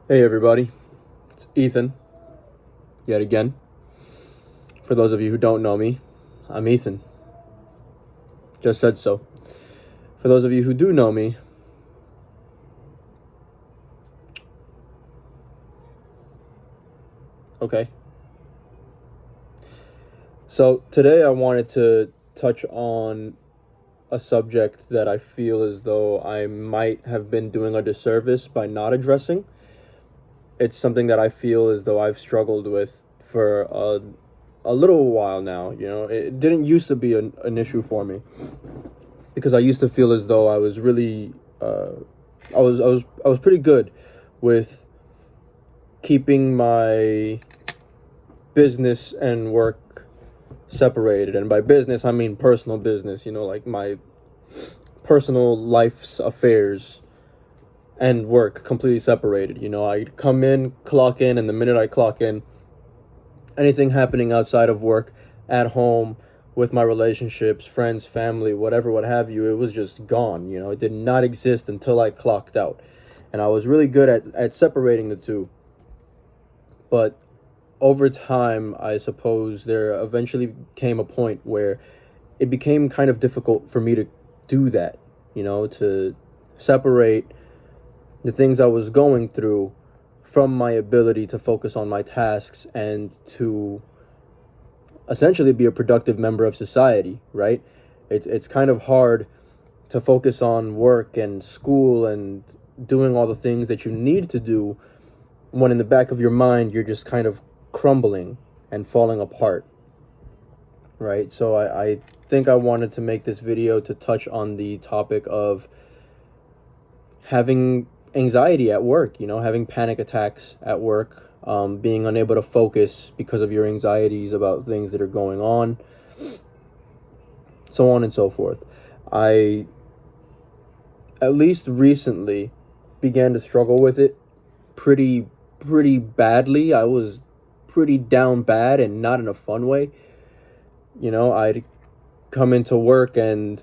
Hey everybody, it's Ethan, yet again. For those of you who don't know me, I'm Ethan. Just said so. For those of you who do know me, okay. So today I wanted to touch on a subject that I feel as though I might have been doing a disservice by not addressing. It's something that I feel as though I've struggled with for a little while now. It didn't used to be an issue for me because I used to feel as though I was really I was pretty good with keeping my business and work separated. And by business I mean personal business, like my personal life's affairs and work completely separated. I'd come in, clock in, and the minute I clock in, anything happening outside of work, at home, with my relationships, friends, family, whatever, what have you, it was just gone. It did not exist until I clocked out. And I was really good at separating the two. But over time, I suppose there eventually came a point where it became kind of difficult for me to do that, to separate the things I was going through from my ability to focus on my tasks and to essentially be a productive member of society, right? It's kind of hard to focus on work and school and doing all the things that you need to do when in the back of your mind you're just kind of crumbling and falling apart, right? So I think I wanted to make this video to touch on the topic of having anxiety at work, having panic attacks at work, being unable to focus because of your anxieties about things that are going on, so on and so forth. I, at least recently, began to struggle with it pretty badly. I was pretty down bad, and not in a fun way. I'd come into work and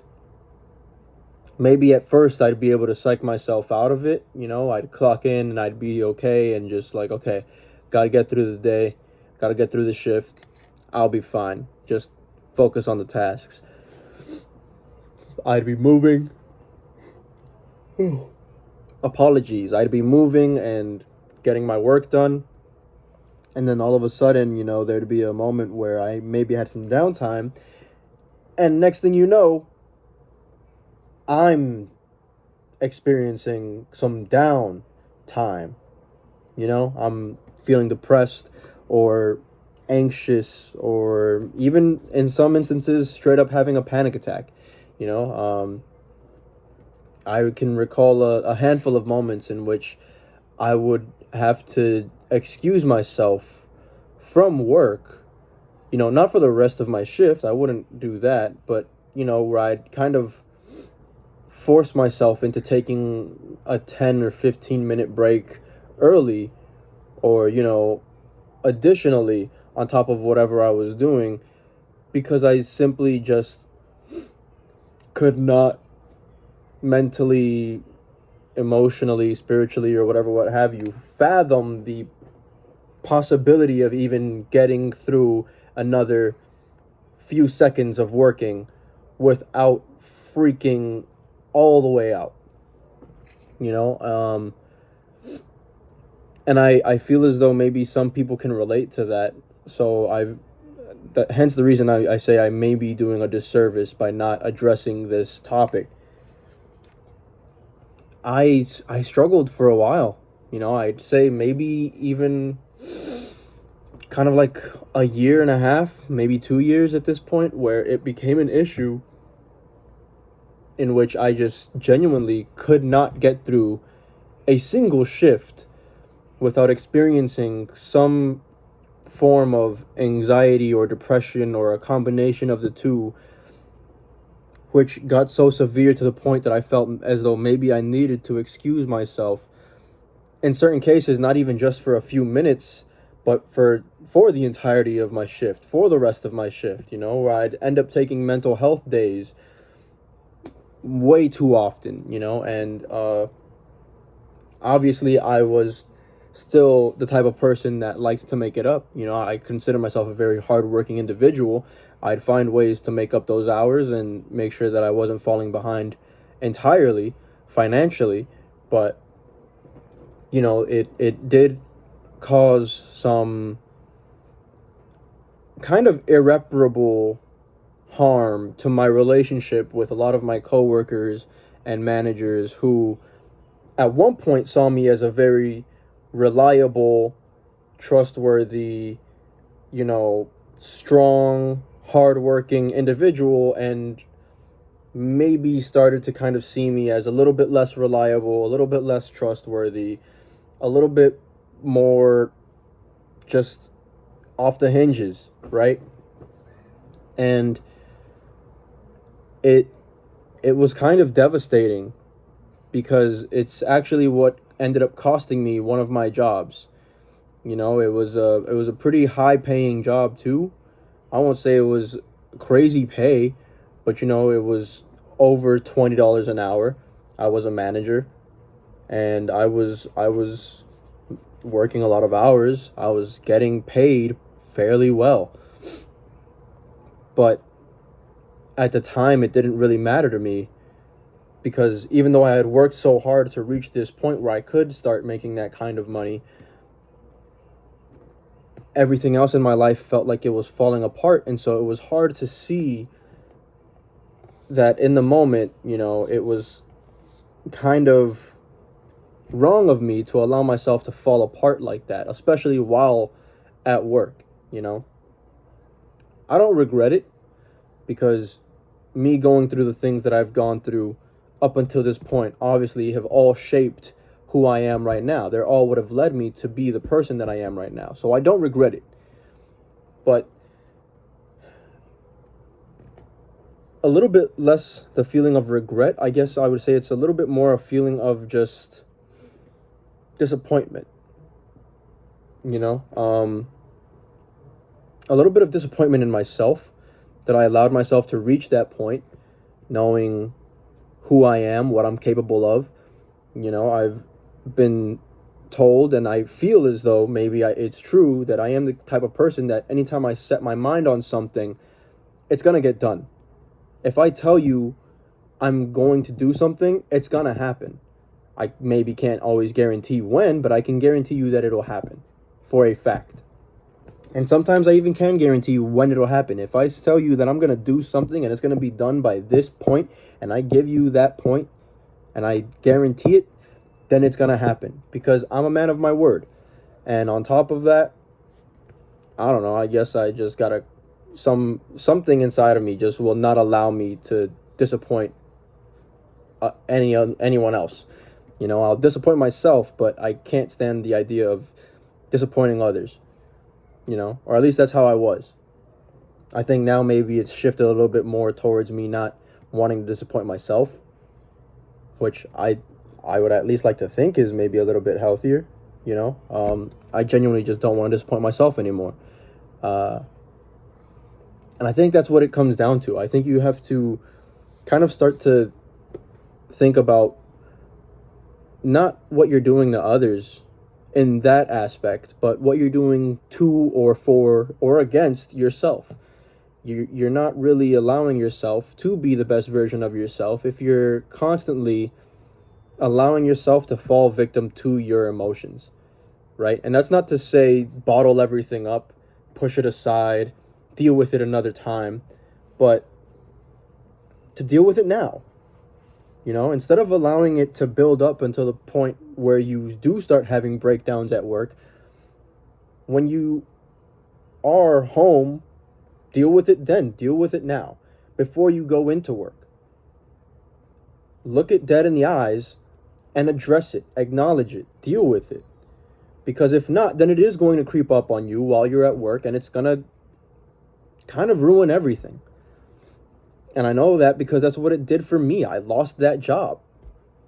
maybe at first I'd be able to psych myself out of it. I'd clock in and I'd be okay and just like, okay, gotta get through the day, gotta get through the shift. I'll be fine. Just focus on the tasks. I'd be moving. Apologies. I'd be moving and getting my work done. And then all of a sudden, there'd be a moment where I maybe had some downtime. And next thing you know, I'm experiencing some down time. I'm feeling depressed or anxious, or even in some instances straight up having a panic attack. I can recall a handful of moments in which I would have to excuse myself from work, not for the rest of my shift. I wouldn't do that, but where I'd kind of force myself into taking a 10 or 15-minute break early, or additionally on top of whatever I was doing, because I simply just could not mentally, emotionally, spiritually, or whatever, what have you, fathom the possibility of even getting through another few seconds of working without freaking all the way out. And I feel as though maybe some people can relate to that. So hence the reason I say I may be doing a disservice by not addressing this topic. I struggled for a while. I'd say maybe even kind of like a year and a half, maybe 2 years at this point, where it became an issue in which I just genuinely could not get through a single shift without experiencing some form of anxiety or depression, or a combination of the two, which got so severe to the point that I felt as though maybe I needed to excuse myself in certain cases, not even just for a few minutes, but for the entirety of my shift, for the rest of my shift, where I'd end up taking mental health days way too often, and obviously I was still the type of person that likes to make it up. I consider myself a very hardworking individual. I'd find ways to make up those hours and make sure that I wasn't falling behind entirely financially. But it did cause some kind of irreparable harm to my relationship with a lot of my coworkers and managers, who at one point saw me as a very reliable, trustworthy, strong, hardworking individual, and maybe started to kind of see me as a little bit less reliable, a little bit less trustworthy, a little bit more just off the hinges, right? And it was kind of devastating, because it's actually what ended up costing me one of my jobs. It was a pretty high paying job too. I won't say it was crazy pay, but it was over $20 an hour. I was a manager, and I was working a lot of hours. I was getting paid fairly well. But at the time, it didn't really matter to me, because even though I had worked so hard to reach this point where I could start making that kind of money, everything else in my life felt like it was falling apart. And so it was hard to see that in the moment, it was kind of wrong of me to allow myself to fall apart like that, especially while at work. I don't regret it, because me going through the things that I've gone through up until this point obviously have all shaped who I am right now. They're all what have led me to be the person that I am right now. So I don't regret it. But a little bit less the feeling of regret. I guess I would say it's a little bit more a feeling of just disappointment. A little bit of disappointment in myself, that I allowed myself to reach that point, knowing who I am, what I'm capable of. I've been told, and I feel as though maybe it's true, that I am the type of person that anytime I set my mind on something, it's going to get done. If I tell you I'm going to do something, it's going to happen. I maybe can't always guarantee when, but I can guarantee you that it'll happen for a fact. And sometimes I even can guarantee you when it'll happen. If I tell you that I'm going to do something and it's going to be done by this point, and I give you that point and I guarantee it, then it's going to happen, because I'm a man of my word. And on top of that, I don't know, I guess I just got something inside of me just will not allow me to disappoint anyone else. I'll disappoint myself, but I can't stand the idea of disappointing others. Or at least that's how I was. I think now maybe it's shifted a little bit more towards me not wanting to disappoint myself, which I would at least like to think is maybe a little bit healthier. I genuinely just don't want to disappoint myself anymore. And I think that's what it comes down to. I think you have to kind of start to think about not what you're doing to others in that aspect, but what you're doing to or for or against yourself. You're not really allowing yourself to be the best version of yourself if you're constantly allowing yourself to fall victim to your emotions, right? And that's not to say bottle everything up, push it aside, deal with it another time, but to deal with it now. Instead of allowing it to build up until the point where you do start having breakdowns at work, when you are home, deal with it then. Deal with it now, before you go into work. Look it dead in the eyes and address it, acknowledge it, deal with it. Because if not, then it is going to creep up on you while you're at work, and it's going to kind of ruin everything. And I know that because that's what it did for me. I lost that job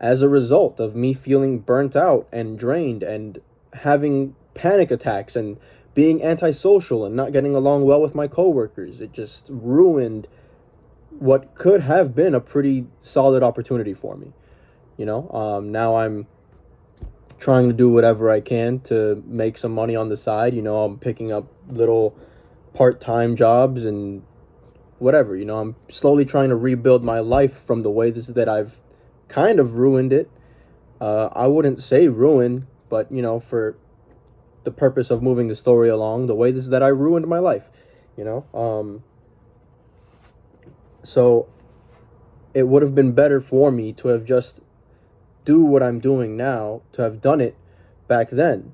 as a result of me feeling burnt out and drained and having panic attacks and being antisocial and not getting along well with my coworkers. It just ruined what could have been a pretty solid opportunity for me. Now I'm trying to do whatever I can to make some money on the side. I'm picking up little part-time jobs and whatever. I'm slowly trying to rebuild my life from the way this is that I've kind of ruined it. I wouldn't say ruin, but for the purpose of moving the story along, the way this is that I ruined my life. So it would have been better for me to have just do what I'm doing now, to have done it back then,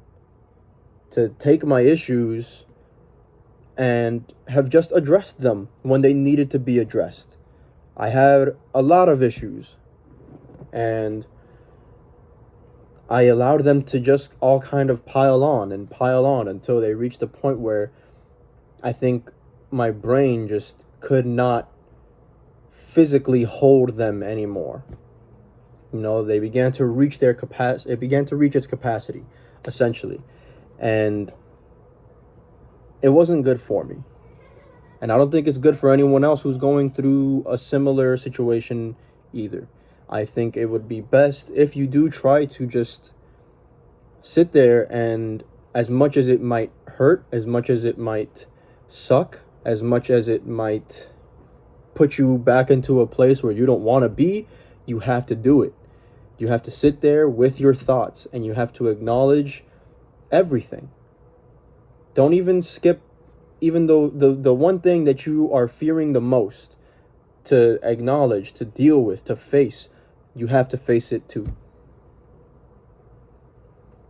to take my issues and have just addressed them when they needed to be addressed. I had a lot of issues, and I allowed them to just all kind of pile on until they reached a point where I think my brain just could not physically hold them anymore. They began to reach their capacity. It began to reach its capacity, essentially. And it wasn't good for me. And I don't think it's good for anyone else who's going through a similar situation either. I think it would be best if you do try to just sit there, and as much as it might hurt, as much as it might suck, as much as it might put you back into a place where you don't want to be, you have to do it. You have to sit there with your thoughts, and you have to acknowledge everything. Don't even skip, even though the one thing that you are fearing the most to acknowledge, to deal with, to face, you have to face it too.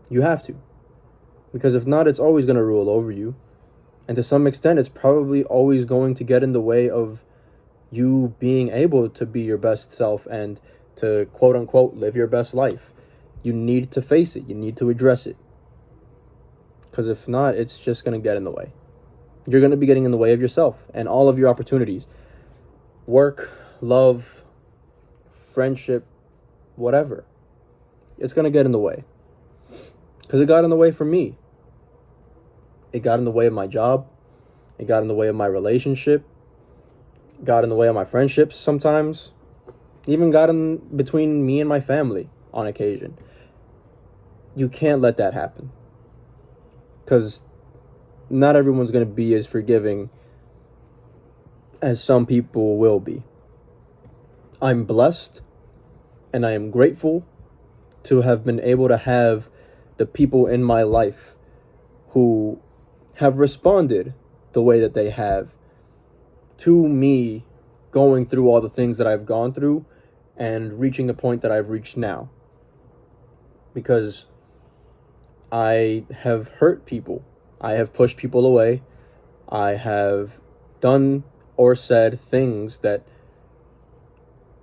You have to. Because if not, it's always going to rule over you. And to some extent, it's probably always going to get in the way of you being able to be your best self and to, quote unquote, live your best life. You need to face it. You need to address it. Because if not, it's just going to get in the way. You're going to be getting in the way of yourself and all of your opportunities. Work, love, friendship, whatever. It's going to get in the way. Because it got in the way for me. It got in the way of my job. It got in the way of my relationship. Got in the way of my friendships sometimes. Even got in between me and my family on occasion. You can't let that happen. Because not everyone's going to be as forgiving as some people will be. I'm blessed and I am grateful to have been able to have the people in my life who have responded the way that they have to me going through all the things that I've gone through and reaching the point that I've reached now. Because I have hurt people. I have pushed people away. I have done or said things that,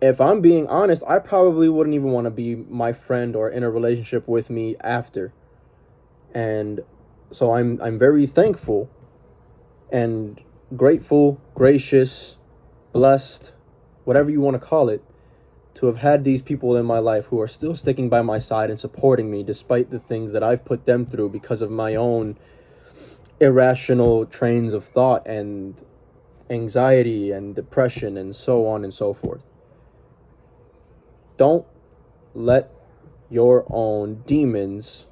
if I'm being honest, I probably wouldn't even want to be my friend or in a relationship with me after. And so I'm very thankful and grateful, gracious, blessed, whatever you want to call it, to have had these people in my life who are still sticking by my side and supporting me despite the things that I've put them through because of my own irrational trains of thought and anxiety and depression and so on and so forth. Don't let your own demons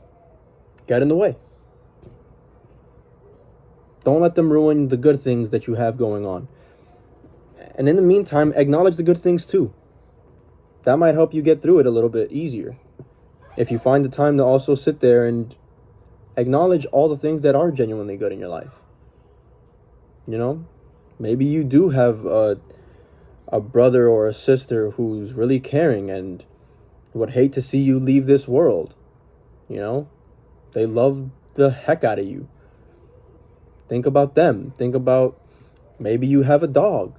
get in the way. Don't let them ruin the good things that you have going on. And in the meantime, acknowledge the good things too. That might help you get through it a little bit easier. If you find the time to also sit there and acknowledge all the things that are genuinely good in your life. Maybe you do have a brother or a sister who's really caring and would hate to see you leave this world. They love the heck out of you. Think about them. Think about, maybe you have a dog.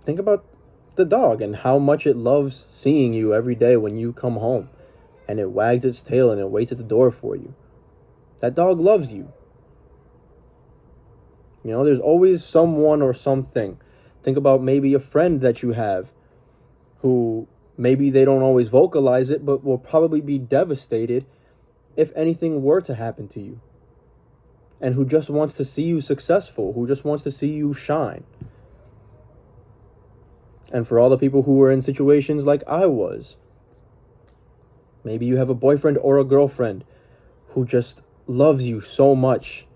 Think about the dog and how much it loves seeing you every day when you come home, and it wags its tail and it waits at the door for you. That dog loves you. There's always someone or something. Think about maybe a friend that you have who maybe they don't always vocalize it, but will probably be devastated if anything were to happen to you. And who just wants to see you successful, who just wants to see you shine. And for all the people who were in situations like I was, Maybe you have a boyfriend or a girlfriend who just loves you so much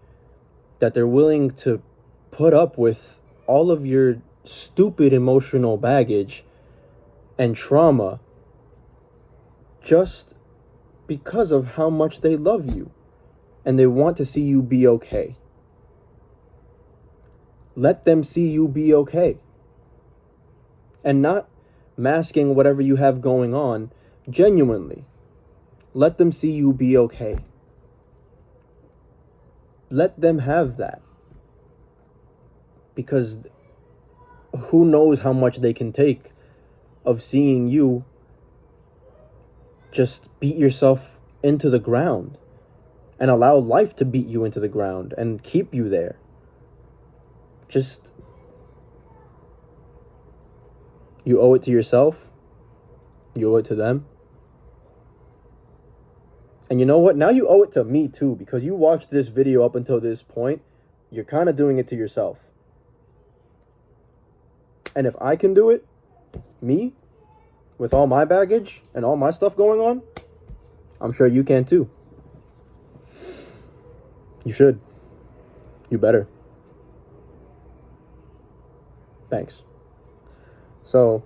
that they're willing to put up with all of your stupid emotional baggage and trauma just because of how much they love you and they want to see you be okay. Let them see you be okay. And not masking whatever you have going on, genuinely. Let them see you be okay. Let them have that. Because who knows how much they can take of seeing you just beat yourself into the ground and allow life to beat you into the ground and keep you there. Just, you owe it to yourself. You owe it to them. And you know what? Now you owe it to me too, because you watched this video up until this point. You're kind of doing it to yourself. And if I can do it, me, with all my baggage and all my stuff going on, I'm sure you can too. You should. You better. Thanks. So,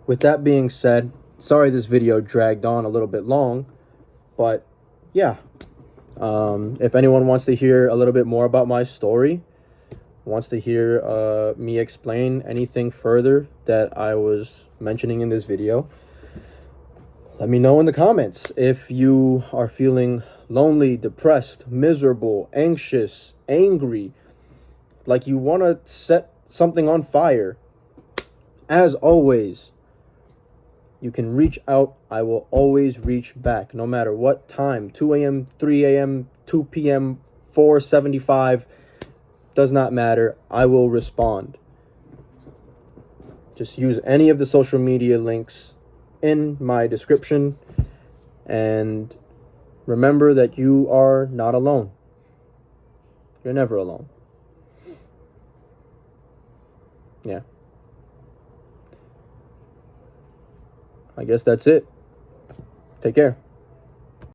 with that being said, sorry this video dragged on a little bit long, but yeah. If anyone wants to hear a little bit more about my story, wants to hear me explain anything further that I was mentioning in this video, let me know in the comments. If you are feeling lonely, depressed, miserable, anxious, angry, like you want to set something on fire, as always, you can reach out. I will always reach back, no matter what time. 2 a.m., 3 a.m., 2 p.m., 4:75, does not matter. I will respond. Just use any of the social media links in my description. And remember that you are not alone. You're never alone. Yeah. I guess that's it. Take care.